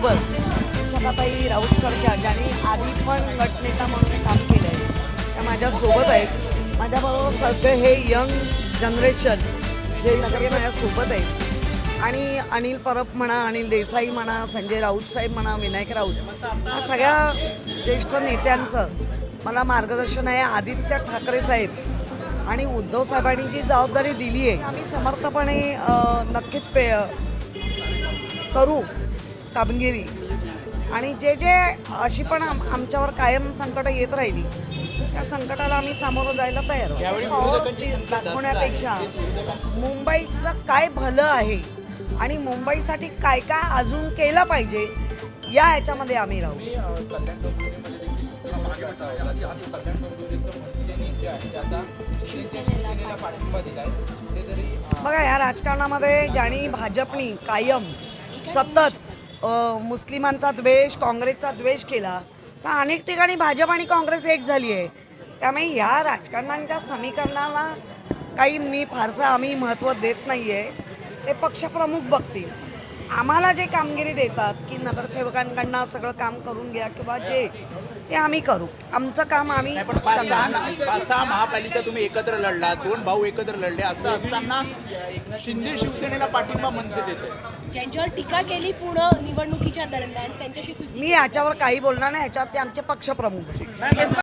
माझ्यासोबत शकाताई राऊत सारख्या ज्यांनी आधी पण गटनेता म्हणून काम केलं आहे त्या माझ्यासोबत आहेत. माझ्याबरोबर सगळे हे यंग जनरेशन जे सगळे माझ्यासोबत आहेत. आणि अनिल परब म्हणा, अनिल देसाई म्हणा, संजय राऊत साहेब म्हणा, विनायक राऊत, या सगळ्या ज्येष्ठ नेत्यांचं मला मार्गदर्शन आहे. आदित्य ठाकरे साहेब आणि उद्धव साहेबांनी जी जबाबदारी दिली आहे आम्ही समर्थपणे नक्कीच करू कामगिरी. आणि जे जे अशी पण आमच्यावर कायम संकटं येत राहिली त्या संकटाला आम्ही सामोरं जायला तयार आहोत. दाखवण्यापेक्षा मुंबईचं काय भलं आहे आणि मुंबईसाठी काय काय अजून केलं पाहिजे या ह्याच्यामध्ये आम्ही राहू. बघा, या राजकारणामध्ये ज्यांनी भाजपनी कायम सतत मुस्लिमांचा द्वेष, काँग्रेसचा द्वेष केला, तर अनेक ठिकाणी भाजप आणि काँग्रेस एक झाली आहे. त्यामुळे या राजकारणांच्या समीकरणाला काही मी फारसं आम्ही महत्त्व देत नाही आहे. ते पक्षप्रमुख बघतील. आम्हाला जे कामगिरी देतात की नगरसेवकांकडनं सगळं काम करून घ्या किंवा जे ते आम्ही करू. आमचं काम आम्ही. पण पाच सहा महापालिका तुम्ही एकत्र लढला, 2 भाऊ एकत्र लढले, असं असताना शिंदे शिवसेनेला पाठिंबा मनसे देते. ज्यांच्यावर टीका केली पूर्ण निवडणुकीच्या दरम्यान त्यांच्याशी मी याच्यावर काही बोलणार नाही. ह्याच्यावर ते आमचे पक्षप्रमुख.